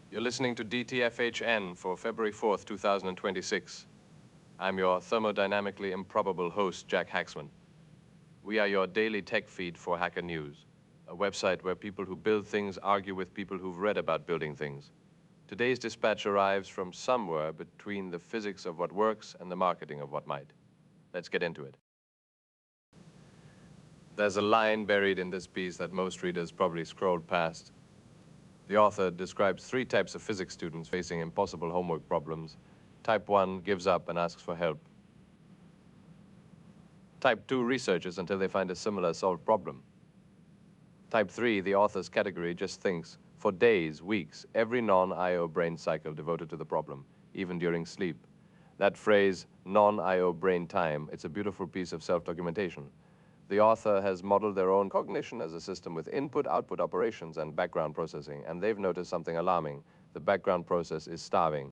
You're listening to DTF-HN for February 4th, 2026. I'm your thermodynamically improbable host, Jack Haxman. We are your daily tech feed for Hacker News, a website where people who build things argue with people who've read about building things. Today's dispatch arrives from somewhere between the physics of what works and the marketing of what might. Let's get into it. There's a line buried in this piece that most readers probably scrolled past. The author describes three types of physics students facing impossible homework problems. Type 1 gives up and asks for help. Type 2 researches until they find a similar solved problem. Type 3, the author's category, just thinks for days, weeks, every non-IO brain cycle devoted to the problem, even during sleep. That phrase, non-IO brain time, it's a beautiful piece of self-documentation. The author has modeled their own cognition as a system with input-output operations and background processing, and they've noticed something alarming. The background process is starving.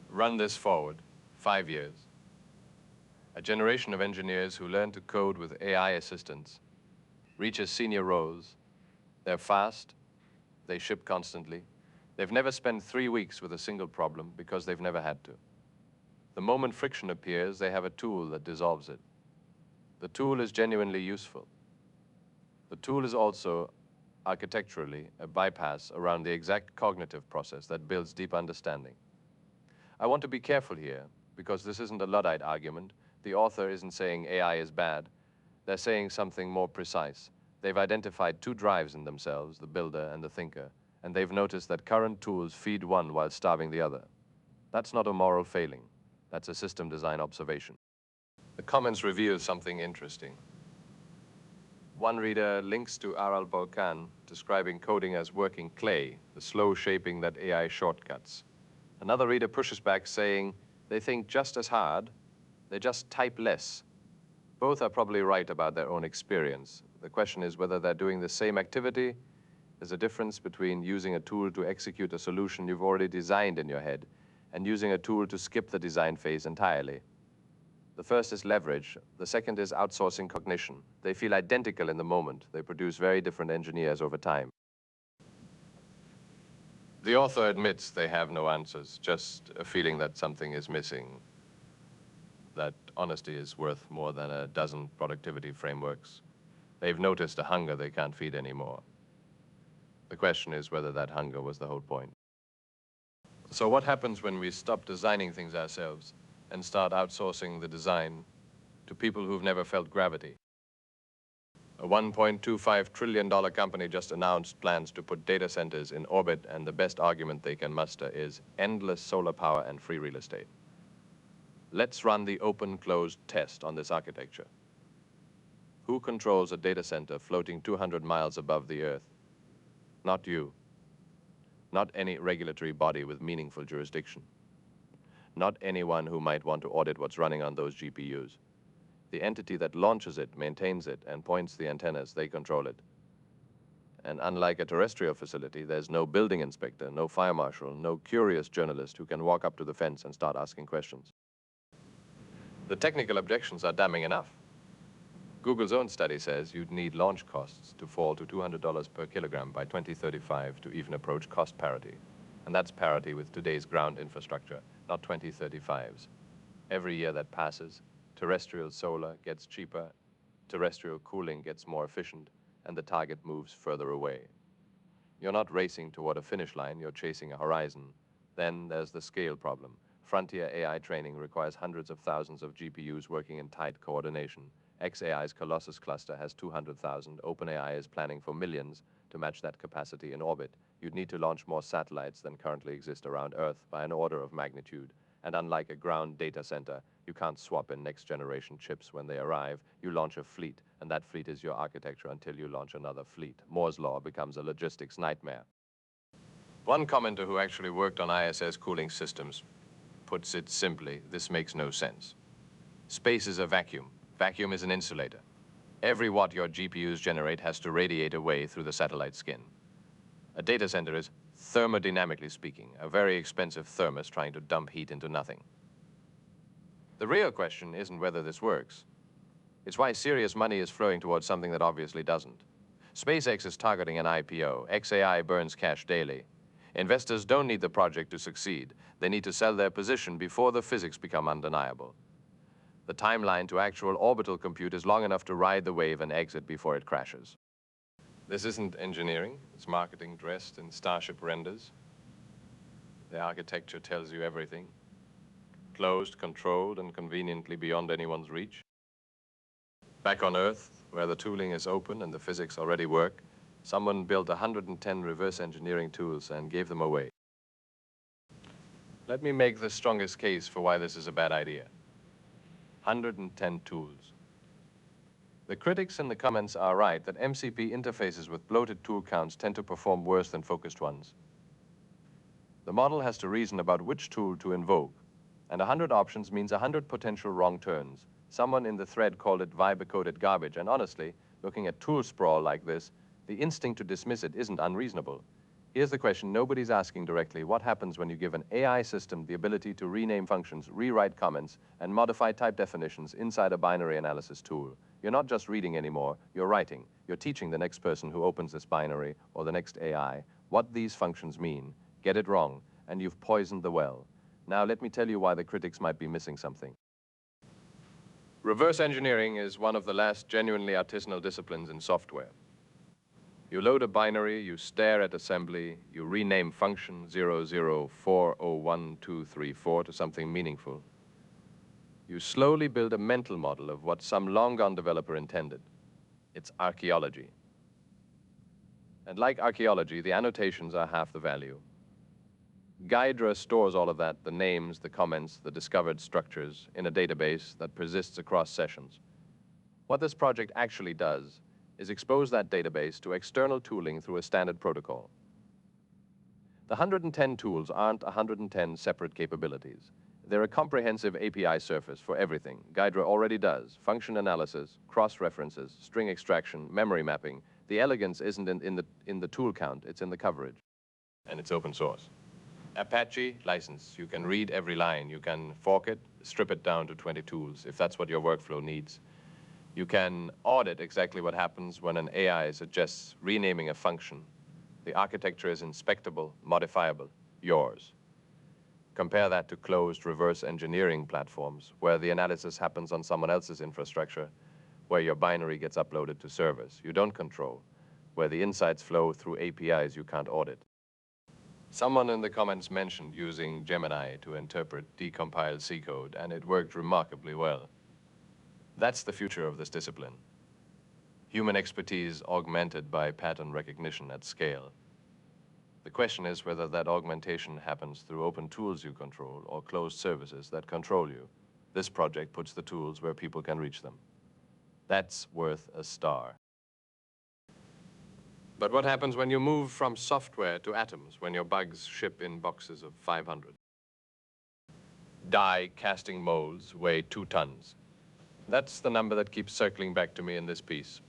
Run this forward, 5 years. A generation of engineers who learn to code with AI assistants reaches senior roles. They're fast, they ship constantly. They've never spent 3 weeks with a single problem because they've never had to. The moment friction appears, they have a tool that dissolves it. The tool is genuinely useful. The tool is also, architecturally, a bypass around the exact cognitive process that builds deep understanding. I want to be careful here, because this isn't a Luddite argument. The author isn't saying AI is bad. They're saying something more precise. They've identified two drives in themselves, the builder and the thinker, and they've noticed that current tools feed one while starving the other. That's not a moral failing. That's a system design observation. The comments reveal something interesting. One reader links to Aral Balkan, describing coding as working clay, the slow shaping that AI shortcuts. Another reader pushes back, saying they think just as hard, they just type less. Both are probably right about their own experience. The question is whether they're doing the same activity. There's a difference between using a tool to execute a solution you've already designed in your head and using a tool to skip the design phase entirely. The first is leverage. The second is outsourcing cognition. They feel identical in the moment. They produce very different engineers over time. The author admits they have no answers, just a feeling that something is missing, that honesty is worth more than a dozen productivity frameworks. They've noticed a hunger they can't feed anymore. The question is whether that hunger was the whole point. So what happens when we stop designing things ourselves and start outsourcing the design to people who've never felt gravity? A $1.25 trillion company just announced plans to put data centers in orbit, and the best argument they can muster is endless solar power and free real estate. Let's run the open-closed test on this architecture. Who controls a data center floating 200 miles above the Earth? Not you. Not any regulatory body with meaningful jurisdiction. Not anyone who might want to audit what's running on those GPUs. The entity that launches it, maintains it, and points the antennas, they control it. And unlike a terrestrial facility, there's no building inspector, no fire marshal, no curious journalist who can walk up to the fence and start asking questions. The technical objections are damning enough. Google's own study says you'd need launch costs to fall to $200 per kilogram by 2035 to even approach cost parity. And that's parity with today's ground infrastructure, not 2035's. Every year that passes, terrestrial solar gets cheaper, terrestrial cooling gets more efficient, and the target moves further away. You're not racing toward a finish line, you're chasing a horizon. Then there's the scale problem. Frontier AI training requires hundreds of thousands of GPUs working in tight coordination. xAI's Colossus cluster has 200,000. OpenAI is planning for millions to match that capacity in orbit. You'd need to launch more satellites than currently exist around Earth by an order of magnitude. And unlike a ground data center, you can't swap in next-generation chips when they arrive. You launch a fleet, and that fleet is your architecture until you launch another fleet. Moore's law becomes a logistics nightmare. One commenter who actually worked on ISS cooling systems puts it simply, this makes no sense. Space is a vacuum. Vacuum is an insulator. Every watt your GPUs generate has to radiate away through the satellite skin. A data center is, thermodynamically speaking, a very expensive thermos trying to dump heat into nothing. The real question isn't whether this works. It's why serious money is flowing towards something that obviously doesn't. SpaceX is targeting an IPO. xAI burns cash daily. Investors don't need the project to succeed. They need to sell their position before the physics become undeniable. The timeline to actual orbital compute is long enough to ride the wave and exit before it crashes. This isn't engineering. It's marketing dressed in Starship renders. The architecture tells you everything. Closed, controlled, and conveniently beyond anyone's reach. Back on Earth, where the tooling is open and the physics already work, someone built 110 reverse engineering tools and gave them away. Let me make the strongest case for why this is a bad idea. 110 tools. The critics in the comments are right that MCP interfaces with bloated tool counts tend to perform worse than focused ones. The model has to reason about which tool to invoke, and 100 options means 100 potential wrong turns. Someone in the thread called it vibe-coded garbage, and honestly, looking at tool sprawl like this, the instinct to dismiss it isn't unreasonable. Here's the question nobody's asking directly: what happens when you give an AI system the ability to rename functions, rewrite comments, and modify type definitions inside a binary analysis tool? You're not just reading anymore, you're writing. You're teaching the next person who opens this binary, or the next AI, what these functions mean. Get it wrong, and you've poisoned the well. Now let me tell you why the critics might be missing something. Reverse engineering is one of the last genuinely artisanal disciplines in software. You load a binary, you stare at assembly, you rename function 00401234 to something meaningful. You slowly build a mental model of what some long-gone developer intended. It's archaeology. And like archaeology, the annotations are half the value. Ghidra stores all of that, the names, the comments, the discovered structures, in a database that persists across sessions. What this project actually does is expose that database to external tooling through a standard protocol. The 110 tools aren't 110 separate capabilities. They're a comprehensive API surface for everything Ghidra already does: function analysis, cross-references, string extraction, memory mapping. The elegance isn't in the tool count, it's in the coverage. And it's open source. Apache license. You can read every line. You can fork it, strip it down to 20 tools if that's what your workflow needs. You can audit exactly what happens when an AI suggests renaming a function. The architecture is inspectable, modifiable, yours. Compare that to closed reverse engineering platforms where the analysis happens on someone else's infrastructure, where your binary gets uploaded to servers you don't control, where the insights flow through APIs you can't audit. Someone in the comments mentioned using Gemini to interpret decompiled C code, and it worked remarkably well. That's the future of this discipline. Human expertise augmented by pattern recognition at scale. The question is whether that augmentation happens through open tools you control or closed services that control you. This project puts the tools where people can reach them. That's worth a star. But what happens when you move from software to atoms, when your bugs ship in boxes of 500? Die casting molds weigh 2 tons. That's the number that keeps circling back to me in this piece.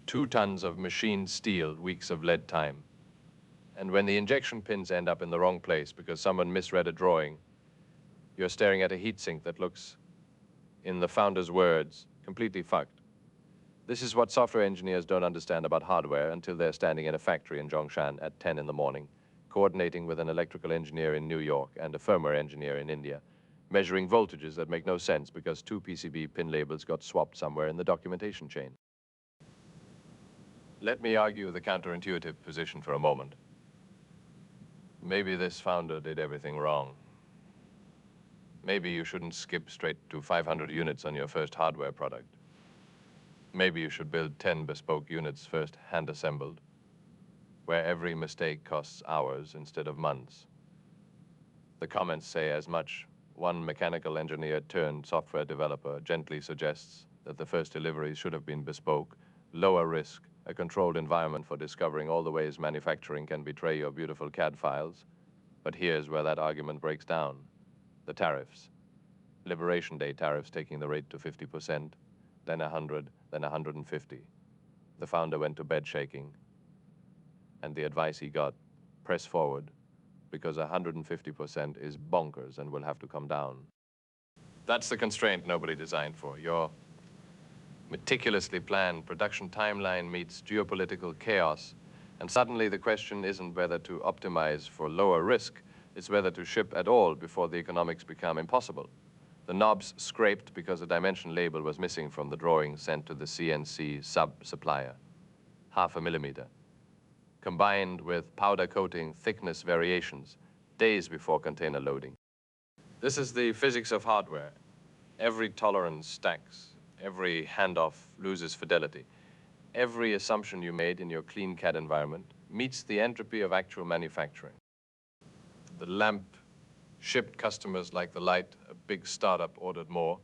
2 tons of machined steel, weeks of lead time. And when the injection pins end up in the wrong place because someone misread a drawing, you're staring at a heatsink that looks, in the founder's words, completely fucked. This is what software engineers don't understand about hardware until they're standing in a factory in Zhongshan at 10 in the morning, coordinating with an electrical engineer in New York and a firmware engineer in India, measuring voltages that make no sense because 2 PCB pin labels got swapped somewhere in the documentation chain. Let me argue the counterintuitive position for a moment. Maybe this founder did everything wrong. Maybe you shouldn't skip straight to 500 units on your first hardware product. Maybe you should build 10 bespoke units first hand-assembled, where every mistake costs hours instead of months. The comments say as much. One mechanical engineer turned software developer gently suggests that the first deliveries should have been bespoke, lower risk, a controlled environment for discovering all the ways manufacturing can betray your beautiful CAD files. But here's where that argument breaks down. The tariffs. Liberation Day tariffs taking the rate to 50%, then 100, then 150. The founder went to bed shaking, and the advice he got, press forward, because 150% is bonkers and will have to come down. That's the constraint nobody designed for. Your meticulously planned production timeline meets geopolitical chaos And suddenly the question isn't whether to optimize for lower risk, it's whether to ship at all before the economics become impossible. The knobs scraped because a dimension label was missing from the drawing sent to the CNC sub-supplier, 0.5 millimeter, combined with powder coating thickness variations days before container loading. This is the physics of hardware. Every tolerance stacks, every handoff loses fidelity. Every assumption you made in your clean CAD environment meets the entropy of actual manufacturing. The lamp shipped customers like the light. A big startup ordered more.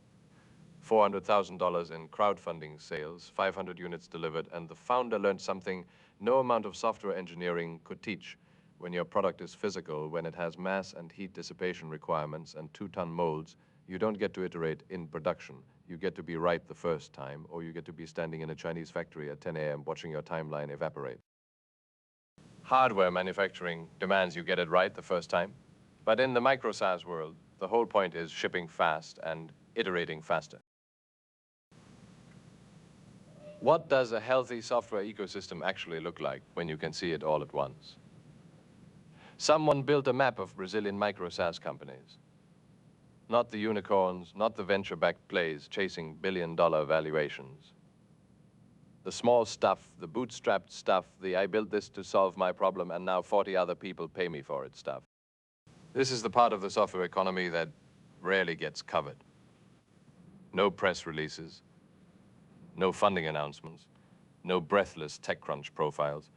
$400,000 in crowdfunding sales, 500 units delivered, and the founder learned something no amount of software engineering could teach. When your product is physical, when it has mass and heat dissipation requirements and 2-ton molds, you don't get to iterate in production. You get to be right the first time, or you get to be standing in a Chinese factory at 10 a.m. watching your timeline evaporate. Hardware manufacturing demands you get it right the first time, but in the micro-SaaS world, the whole point is shipping fast and iterating faster. What does a healthy software ecosystem actually look like when you can see it all at once? Someone built a map of Brazilian micro-SaaS companies. Not the unicorns, not the venture-backed plays chasing billion-dollar valuations. The small stuff, the bootstrapped stuff, the I built this to solve my problem and now 40 other people pay me for it stuff. This is the part of the software economy that rarely gets covered. No press releases, no funding announcements, no breathless TechCrunch profiles,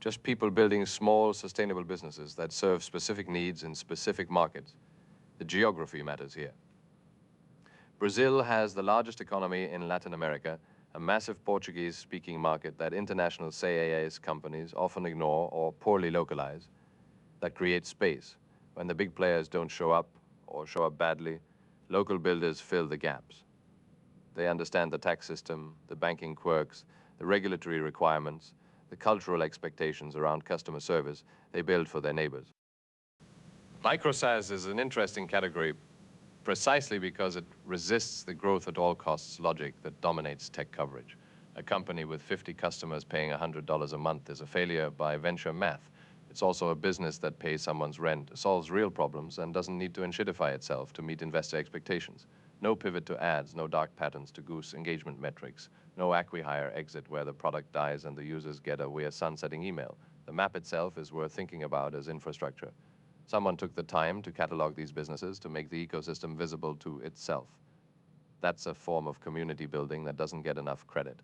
just people building small, sustainable businesses that serve specific needs in specific markets. The geography matters here. Brazil has the largest economy in Latin America, a massive Portuguese-speaking market that international SaaS companies often ignore or poorly localize, that creates space. When the big players don't show up or show up badly, local builders fill the gaps. They understand the tax system, the banking quirks, the regulatory requirements, the cultural expectations around customer service. They build for their neighbors. Micro-SaaS is an interesting category precisely because it resists the growth at all costs logic that dominates tech coverage. A company with 50 customers paying $100 a month is a failure by venture math. It's also a business that pays someone's rent, solves real problems, and doesn't need to enshittify itself to meet investor expectations. No pivot to ads, no dark patterns to goose engagement metrics, no acqui-hire exit where the product dies and the users get a we're sunsetting email. The map itself is worth thinking about as infrastructure. Someone took the time to catalog these businesses to make the ecosystem visible to itself. That's a form of community building that doesn't get enough credit.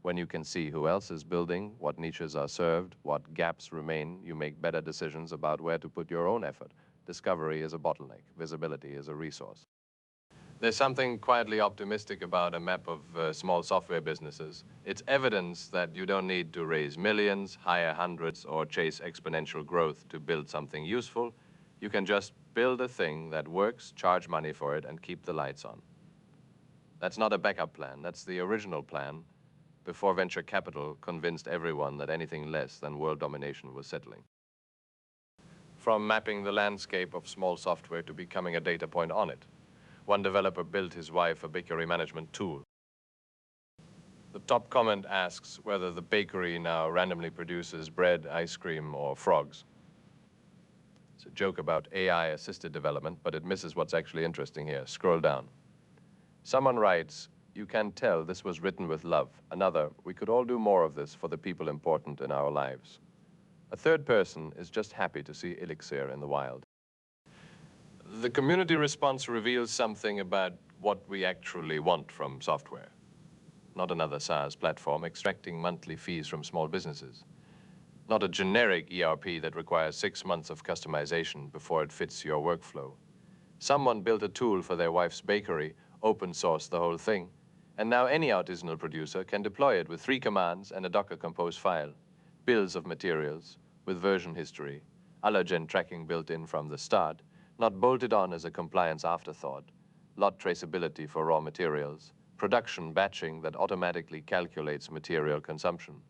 When you can see who else is building, what niches are served, what gaps remain, you make better decisions about where to put your own effort. Discovery is a bottleneck. Visibility is a resource. There's something quietly optimistic about a map of small software businesses. It's evidence that you don't need to raise millions, hire hundreds, or chase exponential growth to build something useful. You can just build a thing that works, charge money for it, and keep the lights on. That's not a backup plan. That's the original plan before venture capital convinced everyone that anything less than world domination was settling. From mapping the landscape of small software to becoming a data point on it, one developer built his wife a bakery management tool. The top comment asks whether the bakery now randomly produces bread, ice cream, or frogs. It's a joke about AI-assisted development, but it misses what's actually interesting here. Scroll down. Someone writes, "You can tell this was written with love." Another, "We could all do more of this for the people important in our lives." A third person is just happy to see Elixir in the wild. The community response reveals something about what we actually want from software. Not another SaaS platform extracting monthly fees from small businesses. Not a generic ERP that requires 6 months of customization before it fits your workflow. Someone built a tool for their wife's bakery, open sourced the whole thing, and now any artisanal producer can deploy it with 3 commands and a Docker Compose file, bills of materials with version history, allergen tracking built in from the start, not bolted on as a compliance afterthought, lot traceability for raw materials, production batching that automatically calculates material consumption.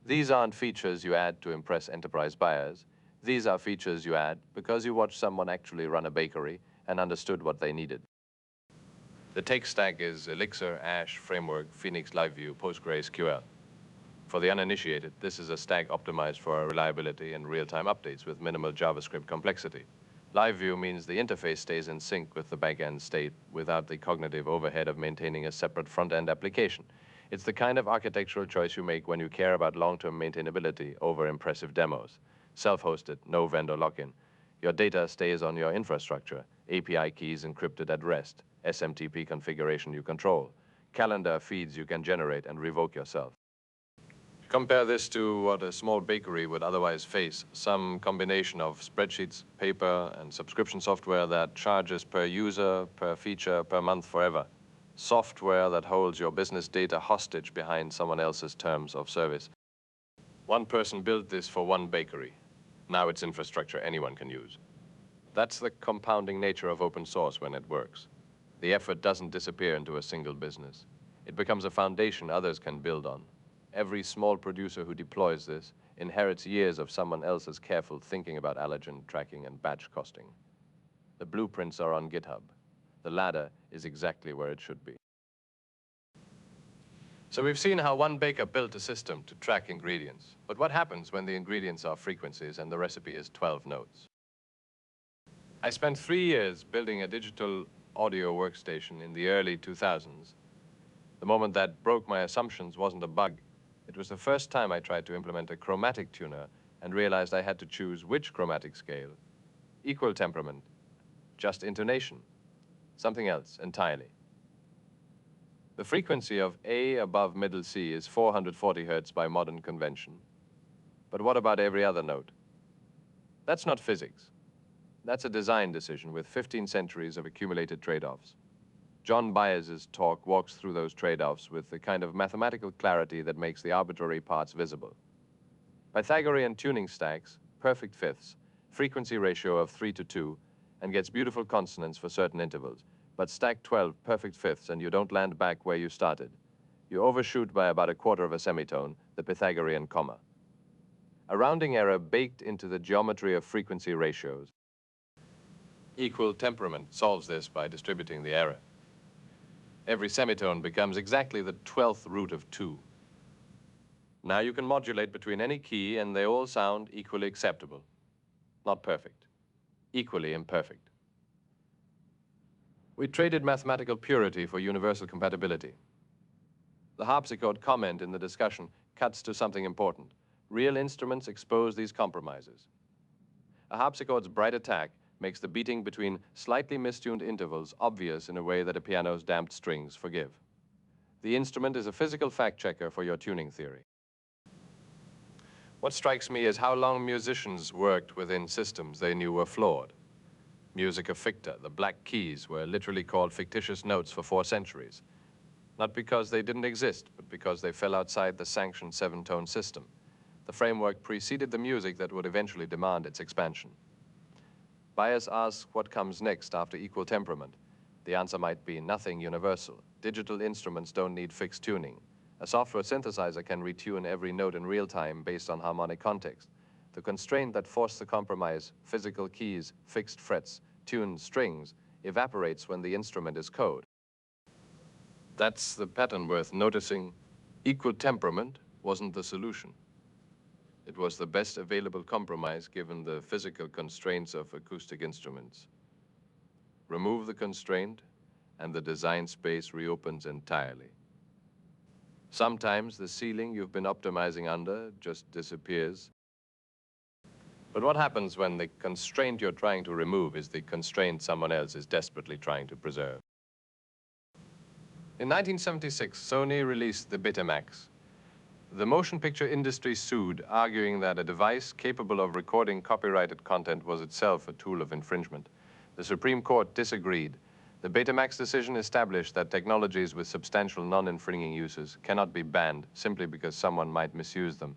These aren't features you add to impress enterprise buyers. These are features you add because you watched someone actually run a bakery and understood what they needed. The tech stack is Elixir, Ash, Framework, Phoenix LiveView, PostgreSQL. For the uninitiated, this is a stack optimized for reliability and real-time updates with minimal JavaScript complexity. Live view means the interface stays in sync with the back-end state without the cognitive overhead of maintaining a separate front-end application. It's the kind of architectural choice you make when you care about long-term maintainability over impressive demos. Self-hosted, no vendor lock-in. Your data stays on your infrastructure, API keys encrypted at rest, SMTP configuration you control, calendar feeds you can generate and revoke yourself. Compare this to what a small bakery would otherwise face, some combination of spreadsheets, paper, and subscription software that charges per user, per feature, per month forever. Software that holds your business data hostage behind someone else's terms of service. One person built this for one bakery. Now it's infrastructure anyone can use. That's the compounding nature of open source when it works. The effort doesn't disappear into a single business. It becomes a foundation others can build on. Every small producer who deploys this inherits years of someone else's careful thinking about allergen tracking and batch costing. The blueprints are on GitHub. The ladder is exactly where it should be. So we've seen how one baker built a system to track ingredients. But what happens when the ingredients are frequencies and the recipe is 12 notes? I spent 3 years building a digital audio workstation in the early 2000s. The moment that broke my assumptions wasn't a bug. It was the first time I tried to implement a chromatic tuner and realized I had to choose which chromatic scale. Equal temperament, just intonation, something else entirely. The frequency of A above middle C is 440 Hertz by modern convention. But what about every other note? That's not physics. That's a design decision with 15 centuries of accumulated trade-offs. John Byers' talk walks through those trade-offs with the kind of mathematical clarity that makes the arbitrary parts visible. Pythagorean tuning stacks, perfect fifths, frequency ratio of 3:2, and gets beautiful consonants for certain intervals. But stack 12 perfect fifths and you don't land back where you started. You overshoot by about 1/4 of a semitone, the Pythagorean comma. A rounding error baked into the geometry of frequency ratios. Equal temperament solves this by distributing the error. Every semitone becomes exactly the 12th root of 2. Now you can modulate between any key and they all sound equally acceptable. Not perfect. Equally imperfect. We traded mathematical purity for universal compatibility. The harpsichord comment in the discussion cuts to something important. Real instruments expose these compromises. A harpsichord's bright attack makes the beating between slightly mistuned intervals obvious in a way that a piano's damped strings forgive. The instrument is a physical fact-checker for your tuning theory. What strikes me is how long musicians worked within systems they knew were flawed. Musica ficta, the black keys, were literally called fictitious notes for 4 centuries. Not because they didn't exist, but because they fell outside the sanctioned 7-tone system. The framework preceded the music that would eventually demand its expansion. Byers asks what comes next after equal temperament. The answer might be nothing universal. Digital instruments don't need fixed tuning. A software synthesizer can retune every note in real time based on harmonic context. The constraint that forced the compromise, physical keys, fixed frets, tuned strings, evaporates when the instrument is code. That's the pattern worth noticing. Equal temperament wasn't the solution. It was the best available compromise given the physical constraints of acoustic instruments. Remove the constraint, and the design space reopens entirely. Sometimes the ceiling you've been optimizing under just disappears. But what happens when the constraint you're trying to remove is the constraint someone else is desperately trying to preserve? In 1976, Sony released the Betamax. The motion picture industry sued, arguing that a device capable of recording copyrighted content was itself a tool of infringement. The Supreme Court disagreed. The Betamax decision established that technologies with substantial non-infringing uses cannot be banned simply because someone might misuse them.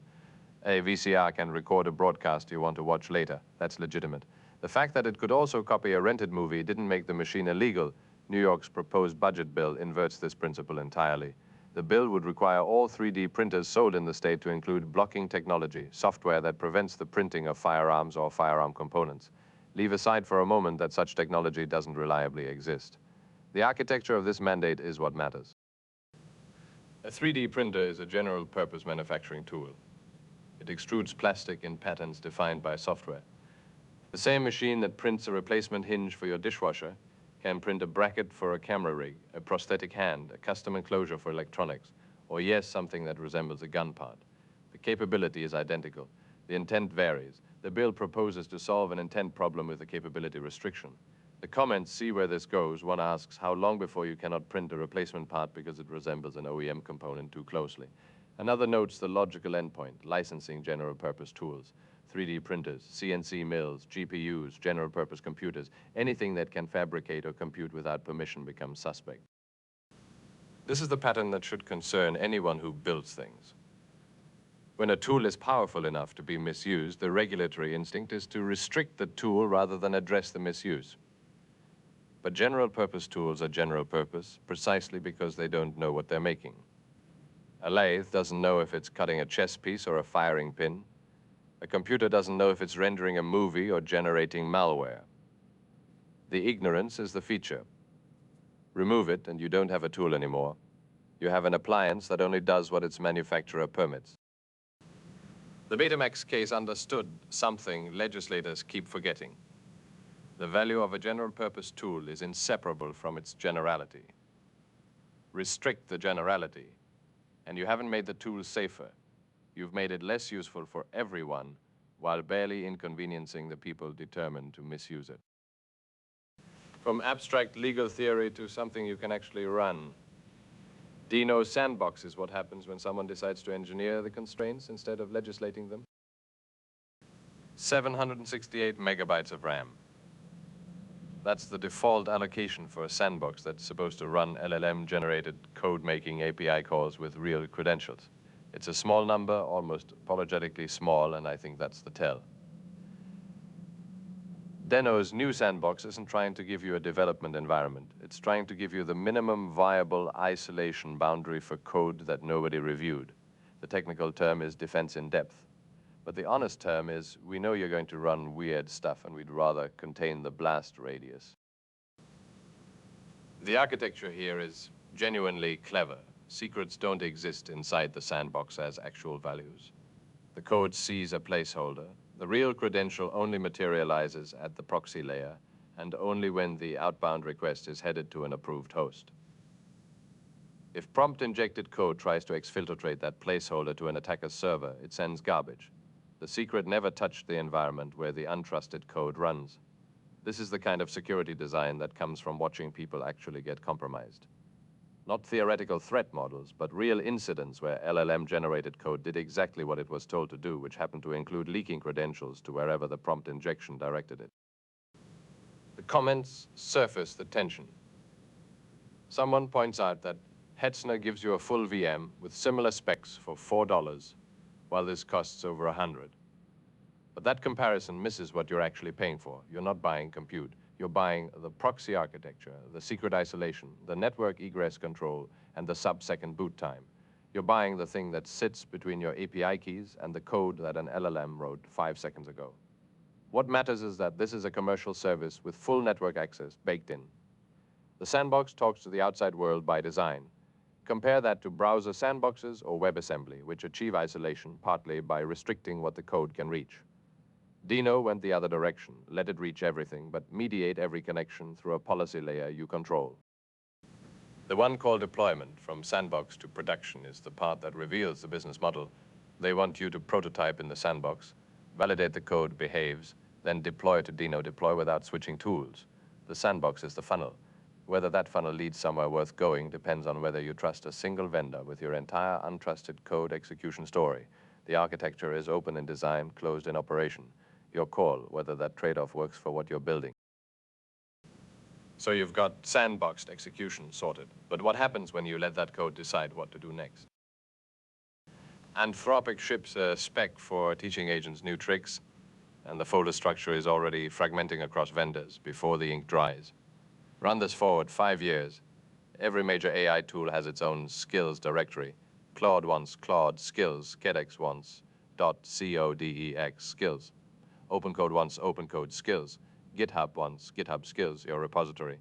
A VCR can record a broadcast you want to watch later. That's legitimate. The fact that it could also copy a rented movie didn't make the machine illegal. New York's proposed budget bill inverts this principle entirely. The bill would require all 3D printers sold in the state to include blocking technology, software that prevents the printing of firearms or firearm components. Leave aside for a moment that such technology doesn't reliably exist. The architecture of this mandate is what matters. A 3D printer is a general-purpose manufacturing tool. It extrudes plastic in patterns defined by software. The same machine that prints a replacement hinge for your dishwasher can print a bracket for a camera rig, a prosthetic hand, a custom enclosure for electronics, or yes, something that resembles a gun part. The capability is identical. The intent varies. The bill proposes to solve an intent problem with a capability restriction. The comments see where this goes. One asks, how long before you cannot print a replacement part because it resembles an OEM component too closely? Another notes the logical endpoint, licensing general-purpose tools, 3D printers, CNC mills, GPUs, general-purpose computers. Anything that can fabricate or compute without permission becomes suspect. This is the pattern that should concern anyone who builds things. When a tool is powerful enough to be misused, the regulatory instinct is to restrict the tool rather than address the misuse. But general-purpose tools are general-purpose precisely because they don't know what they're making. A lathe doesn't know if it's cutting a chess piece or a firing pin. A computer doesn't know if it's rendering a movie or generating malware. The ignorance is the feature. Remove it and you don't have a tool anymore. You have an appliance that only does what its manufacturer permits. The Betamax case understood something legislators keep forgetting. The value of a general-purpose tool is inseparable from its generality. Restrict the generality, and you haven't made the tool safer. You've made it less useful for everyone while barely inconveniencing the people determined to misuse it. From abstract legal theory to something you can actually run. Deno Sandbox is what happens when someone decides to engineer the constraints instead of legislating them. 768 megabytes of RAM. That's the default allocation for a sandbox that's supposed to run LLM-generated code-making API calls with real credentials. It's a small number, almost apologetically small, and I think that's the tell. Deno's new sandbox isn't trying to give you a development environment. It's trying to give you the minimum viable isolation boundary for code that nobody reviewed. The technical term is defense in depth. But the honest term is, we know you're going to run weird stuff, and we'd rather contain the blast radius. The architecture here is genuinely clever. Secrets don't exist inside the sandbox as actual values. The code sees a placeholder. The real credential only materializes at the proxy layer, and only when the outbound request is headed to an approved host. If prompt-injected code tries to exfiltrate that placeholder to an attacker's server, it sends garbage. The secret never touched the environment where the untrusted code runs. This is the kind of security design that comes from watching people actually get compromised. Not theoretical threat models, but real incidents where LLM-generated code did exactly what it was told to do, which happened to include leaking credentials to wherever the prompt injection directed it. The comments surface the tension. Someone points out that Hetzner gives you a full VM with similar specs for $4, while this costs over $100. But that comparison misses what you're actually paying for. You're not buying compute. You're buying the proxy architecture, the secret isolation, the network egress control, and the sub-second boot time. You're buying the thing that sits between your API keys and the code that an LLM wrote 5 seconds ago. What matters is that this is a commercial service with full network access baked in. The sandbox talks to the outside world by design. Compare that to browser sandboxes or WebAssembly, which achieve isolation partly by restricting what the code can reach. Deno went the other direction, let it reach everything, but mediate every connection through a policy layer you control. The one called deployment from sandbox to production is the part that reveals the business model. They want you to prototype in the sandbox, validate the code behaves, then deploy to Deno deploy without switching tools. The sandbox is the funnel. Whether that funnel leads somewhere worth going depends on whether you trust a single vendor with your entire untrusted code execution story. The architecture is open in design, closed in operation. Your call, whether that trade-off works for what you're building. So you've got sandboxed execution sorted. But what happens when you let that code decide what to do next? Anthropic ships a spec for teaching agents new tricks, and the folder structure is already fragmenting across vendors before the ink dries. Run this forward 5 years. Every major AI tool has its own skills directory. Claude wants Claude skills, Kedex wants .codex skills. OpenCode wants OpenCode skills. GitHub wants GitHub skills, your repository.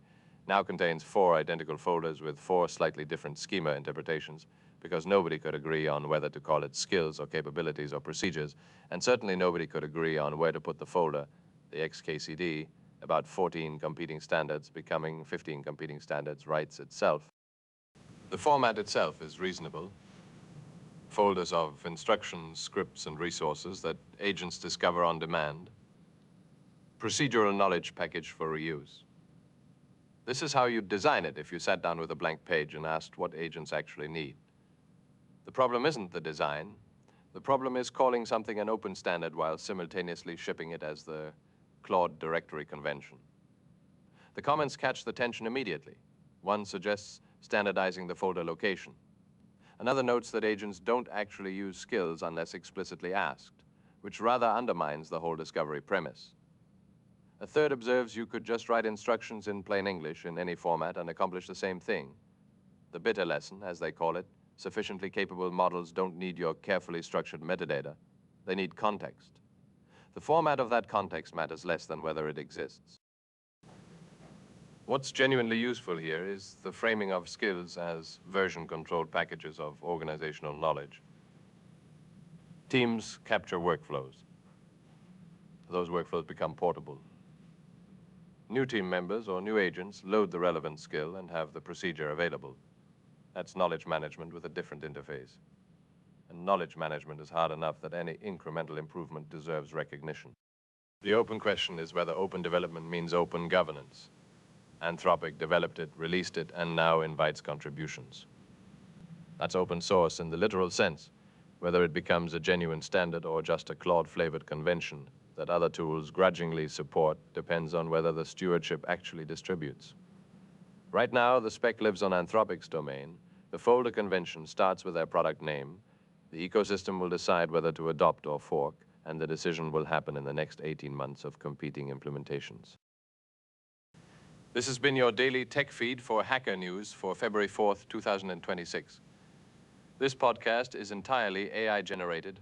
Now contains 4 identical folders with 4 slightly different schema interpretations. because nobody could agree on whether to call it skills or capabilities or procedures, and certainly nobody could agree on where to put the folder, the XKCD, about 14 competing standards becoming 15 competing standards writes itself. The format itself is reasonable. Folders of instructions, scripts, and resources that agents discover on demand. Procedural knowledge package for reuse. This is how you'd design it if you sat down with a blank page and asked what agents actually need. The problem isn't the design. The problem is calling something an open standard while simultaneously shipping it as the Claude directory convention. The comments catch the tension immediately. One suggests standardizing the folder location. Another notes that agents don't actually use skills unless explicitly asked, which rather undermines the whole discovery premise. A third observes you could just write instructions in plain English in any format and accomplish the same thing. The bitter lesson, as they call it, sufficiently capable models don't need your carefully structured metadata. They need context. The format of that context matters less than whether it exists. What's genuinely useful here is the framing of skills as version-controlled packages of organizational knowledge. Teams capture workflows. Those workflows become portable. New team members or new agents load the relevant skill and have the procedure available. That's knowledge management with a different interface. And knowledge management is hard enough that any incremental improvement deserves recognition. The open question is whether open development means open governance. Anthropic developed it, released it, and now invites contributions. That's open source in the literal sense. Whether it becomes a genuine standard or just a Claude-flavored convention that other tools grudgingly support depends on whether the stewardship actually distributes. Right now, the spec lives on Anthropic's domain. The folder convention starts with their product name. The ecosystem will decide whether to adopt or fork, and the decision will happen in the next 18 months of competing implementations. This has been your daily tech feed for Hacker News for February 4th, 2026. This podcast is entirely AI-generated,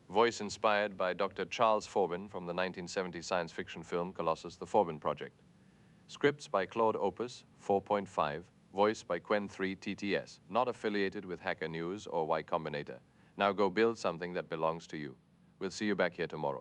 voice-inspired by Dr. Charles Forbin from the 1970 science fiction film Colossus: The Forbin Project. Scripts by Claude Opus 4.5, voice by Quen3 TTS, not affiliated with Hacker News or Y Combinator. Now go build something that belongs to you. We'll see you back here tomorrow.